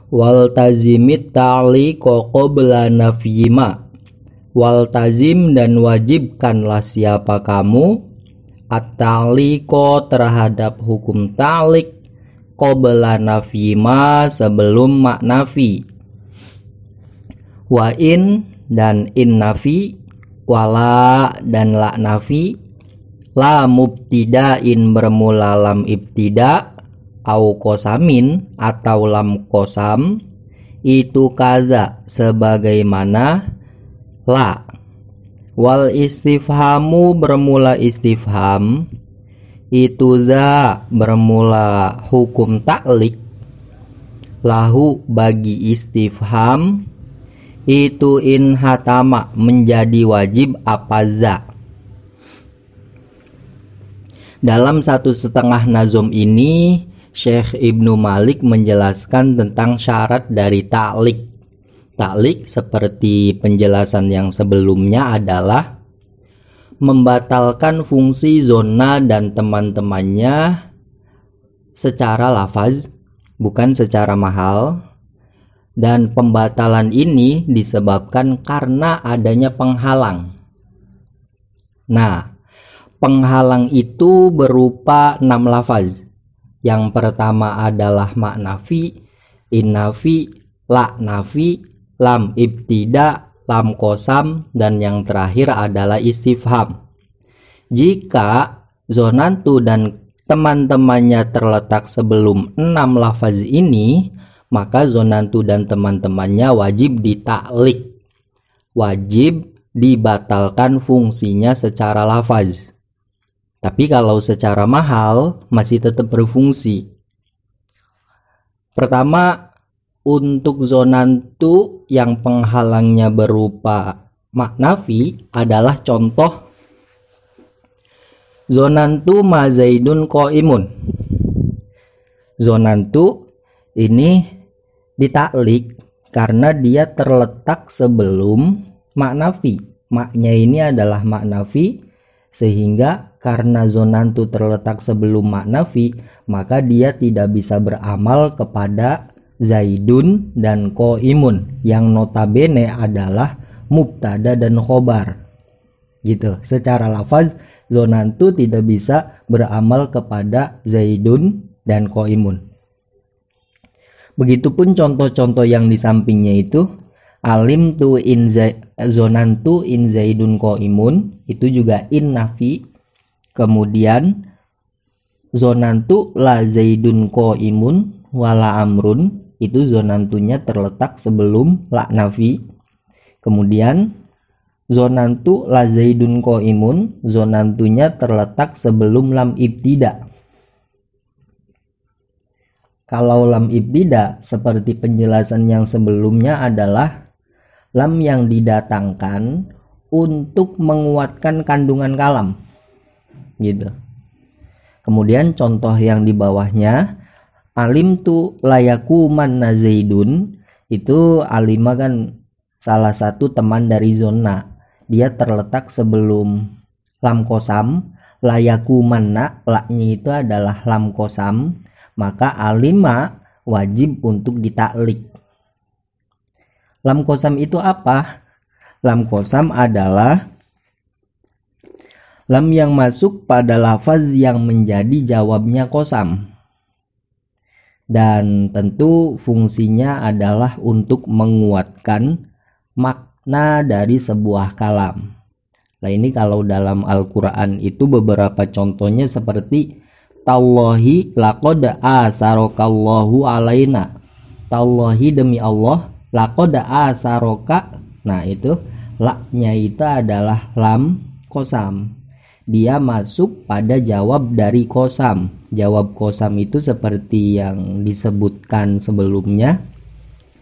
Waltazimit ta'liqa qabla nafyima. Waltazim dan wajibkanlah siapa kamu at-ta'liqa terhadap hukum ta'liq qabla nafyima sebelum mak nafi. Wa in dan in nafi, wala dan la nafi, la mubtida'in bermula lam ibtida, au kosamin atau lam kosam, itu kaza sebagaimana la. Wal istifhamu bermula istifham, itu za bermula hukum ta'liq, lahu bagi istifham, itu in hatama menjadi wajib apa za. Dalam 1,5 nazom ini Syekh Ibnu Malik menjelaskan tentang syarat dari ta'liq. Ta'liq seperti penjelasan yang sebelumnya adalah membatalkan fungsi zona dan teman-temannya secara lafaz, bukan secara mahal. Dan pembatalan ini disebabkan karena adanya penghalang. Nah, penghalang itu berupa 6 lafaz. Yang pertama adalah mak nafi, in nafi, la nafi, lam ibtida, lam kosam, dan yang terakhir adalah istifham. Jika zonantu dan teman-temannya terletak sebelum 6 lafaz ini, maka zonantu dan teman-temannya wajib ditaklik, wajib dibatalkan fungsinya secara lafaz. Tapi kalau secara mahal masih tetap berfungsi. Pertama, untuk zonantu yang penghalangnya berupa mak nafi adalah contoh zonantu ma zaidun qaimun. Zonantu ini ditaklik karena dia terletak sebelum mak nafi. Maknya ini adalah mak nafi, sehingga karena zonantu terletak sebelum mak nafi, maka dia tidak bisa beramal kepada zaidun dan qaimun yang notabene adalah mubtada dan khobar. Gitu. Secara lafaz zonantu tidak bisa beramal kepada zaidun dan qaimun. Begitupun contoh-contoh yang di sampingnya itu, alim tu in zonantu in zaidun qaimun, itu juga in nafi. Kemudian zonantu la zaidun qaimun wala amrun, itu zonantunya terletak sebelum la nafi. Kemudian zonantu la zaidun qaimun, zonantunya terletak sebelum lam ibtida. Kalau lam ibtida seperti penjelasan yang sebelumnya adalah lam yang didatangkan untuk menguatkan kandungan kalam. Gitu. Kemudian contoh yang di bawahnya, alim tu layaku manna zaidun, itu alima kan salah satu teman dari zona. Dia terletak sebelum lam kosam, layaku manna, laknya itu adalah lam kosam, maka alima wajib untuk ditaklik. Lam kosam itu apa? Lam kosam adalah lam yang masuk pada lafaz yang menjadi jawabnya kosam. Dan tentu fungsinya adalah untuk menguatkan makna dari sebuah kalam. Nah, ini kalau dalam Al-Quran itu beberapa contohnya seperti Tallahi laqad asarokallahu alaina. Tallahi demi Allah, laqad asaroka. Nah, itu laknya itu adalah lam kosam. Dia masuk pada jawab dari kosam. Jawab kosam itu seperti yang disebutkan sebelumnya,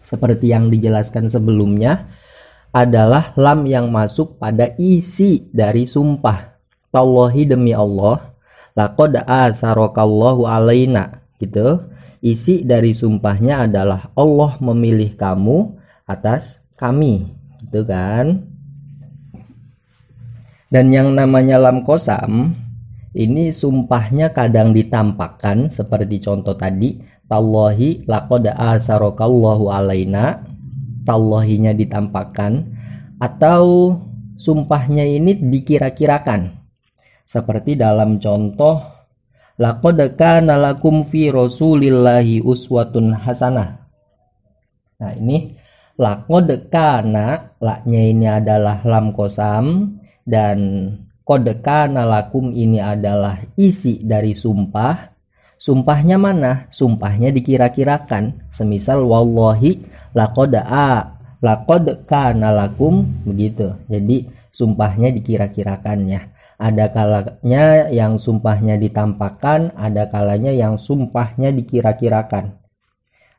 seperti yang dijelaskan sebelumnya, adalah lam yang masuk pada isi dari sumpah. Tallahi demi Allah, laqad asarokallahu alaina. Gitu. Isi dari sumpahnya adalah Allah memilih kamu atas kami. Gitu kan? Dan yang namanya lam kosam ini sumpahnya kadang ditampakkan seperti contoh tadi, tallahi laqad asarakallahu alaina, tallahinya ditampakkan, atau sumpahnya ini dikira-kirakan. Seperti dalam contoh laqad kana lakum fi rasulillahi uswatun hasanah. Nah, ini laqad kana, laknya ini adalah lam qasam, dan qad kana lakum ini adalah isi dari sumpah. Sumpahnya mana? Sumpahnya dikira-kirakan. Semisal wallahi laqad kana lakum, begitu. Jadi sumpahnya dikira-kirakannya. Ada kalanya yang sumpahnya ditampakkan, ada kalanya yang sumpahnya dikira-kirakan.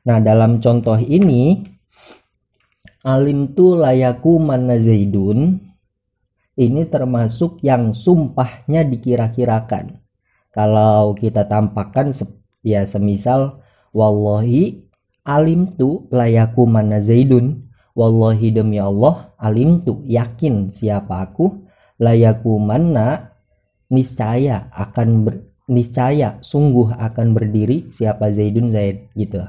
Nah, dalam contoh ini alimtu layaku mana Zaidun, ini termasuk yang sumpahnya dikira-kirakan. Kalau kita tampakkan ya semisal wallahi alimtu layaku mana Zaidun, wallahi demi Allah alimtu yakin siapa aku, layaku mana niscaya niscaya sungguh akan berdiri siapa Zaidun Zaid, gitu.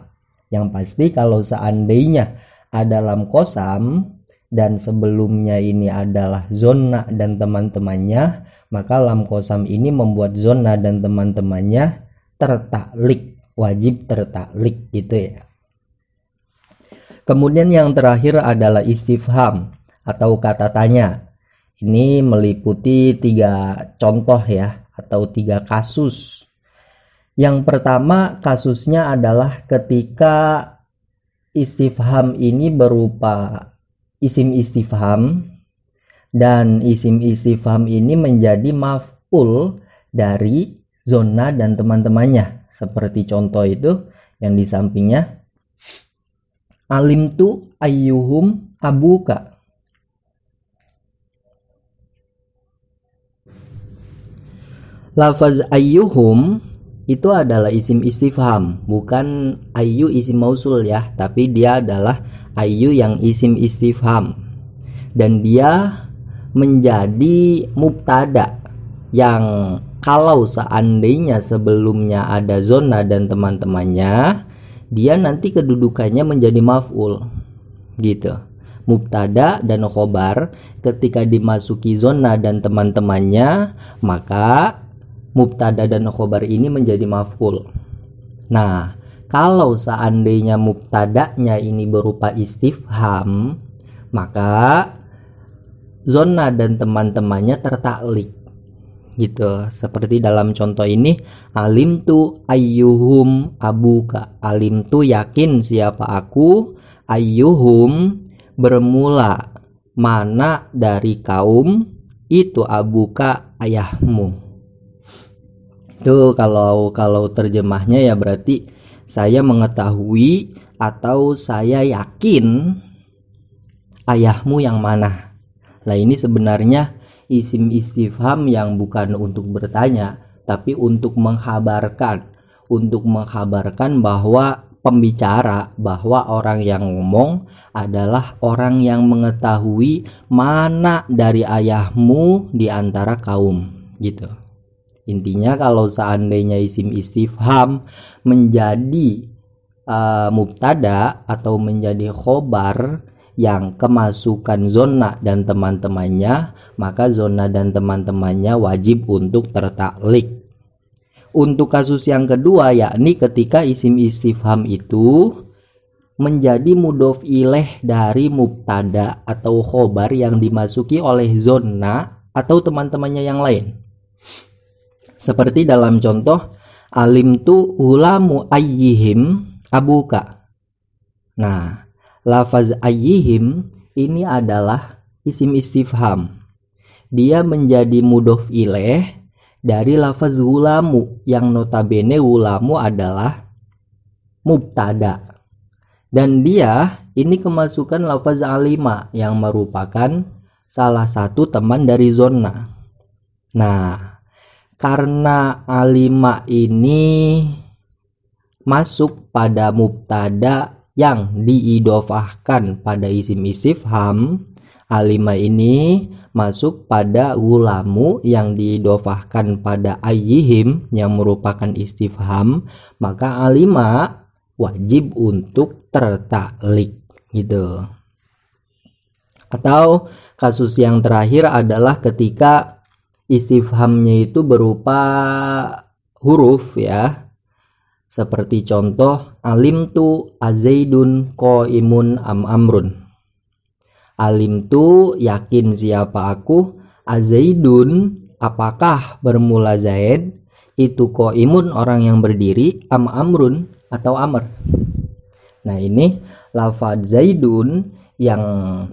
Yang pasti kalau seandainya ada lam qasam dan sebelumnya ini adalah zonna dan teman-temannya, maka lam qasam ini membuat zonna dan teman-temannya tertaklik, wajib tertaklik, gitu ya. Kemudian yang terakhir adalah istifham atau kata tanya. Ini meliputi 3 contoh ya, atau 3 kasus. Yang pertama kasusnya adalah ketika istifham ini berupa isim istifham, dan isim istifham ini menjadi maf'ul dari zonna dan teman-temannya. Seperti contoh itu yang di sampingnya, alimtu ayyuhum abuka. Lafaz ayyuhum itu adalah isim istifham, bukan ayyu isim mausul ya, tapi dia adalah ayyu yang isim istifham, dan dia menjadi mubtada yang kalau seandainya sebelumnya ada zonna dan teman-temannya, dia nanti kedudukannya menjadi maf'ul, gitu. Mubtada dan khobar ketika dimasuki zonna dan teman-temannya, maka mubtada dan khobar ini menjadi maf'ul. Nah, kalau seandainya mubtadanya ini berupa istifham, maka zonna dan teman-temannya tertaklik, gitu. Seperti dalam contoh ini, alimtu ayyuhum abuka. Alimtu yakin siapa aku, ayyuhum bermula mana dari kaum itu abuka ayahmu. Itu kalau terjemahnya ya berarti saya mengetahui atau saya yakin ayahmu yang mana. Nah, ini sebenarnya isim istifham yang bukan untuk bertanya, tapi untuk menghabarkan bahwa pembicara, bahwa orang yang ngomong adalah orang yang mengetahui mana dari ayahmu di antara kaum, gitu. Intinya kalau seandainya isim istifham menjadi mubtada atau menjadi khobar yang kemasukan zonna dan teman-temannya, maka zonna dan teman-temannya wajib untuk tertaklik. Untuk kasus yang kedua, yakni ketika isim istifham itu menjadi mudhof ilaih dari mubtada atau khobar yang dimasuki oleh zonna atau teman-temannya yang lain. Seperti dalam contoh alimtu ulamu ayyihim abuka. Nah, lafaz ayyihim ini adalah isim istifham. Dia menjadi mudhof ilaih dari lafaz ulamu, yang notabene ulamu adalah mubtada. Dan dia ini kemasukan lafaz alima yang merupakan salah satu teman dari zonna. Nah, karena alima ini masuk pada mubtada yang diidofahkan pada isim istifham, alima ini masuk pada gulamu yang diidofahkan pada ayyihim yang merupakan istifham, maka alima wajib untuk tertaklik gitu. Atau kasus yang terakhir adalah ketika istifhamnya itu berupa huruf ya. Seperti contoh alimtu azaidun qaimun am amrun. Alimtu yakin siapa aku, azaidun apakah bermula Zaid, itu qaimun orang yang berdiri, am amrun atau amr. Nah ini lafaz zaidun yang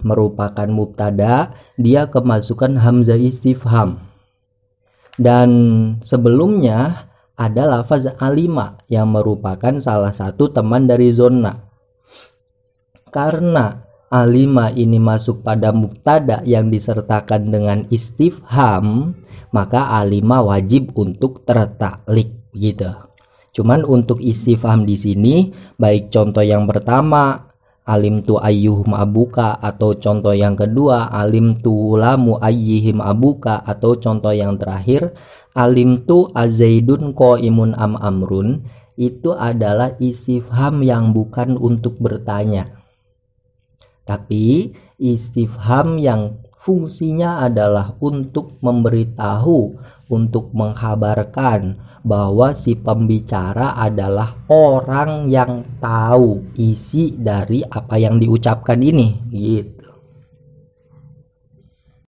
merupakan mubtada, dia kemasukan hamzah istifham. Dan sebelumnya ada lafaz alima yang merupakan salah satu teman dari zonna. Karena alima ini masuk pada mubtada yang disertakan dengan istifham, maka alima wajib untuk tertaklik gitu. Cuman untuk istifham di sini, baik contoh yang pertama alimtu ayyuhum abuka, atau contoh yang kedua alimtu lamu ayyihim abuka, atau contoh yang terakhir alimtu azaidun qaimun am amrun, itu adalah istifham yang bukan untuk bertanya, tapi istifham yang fungsinya adalah untuk memberitahu, untuk menghabarkan bahwa si pembicara adalah orang yang tahu isi dari apa yang diucapkan ini gitu.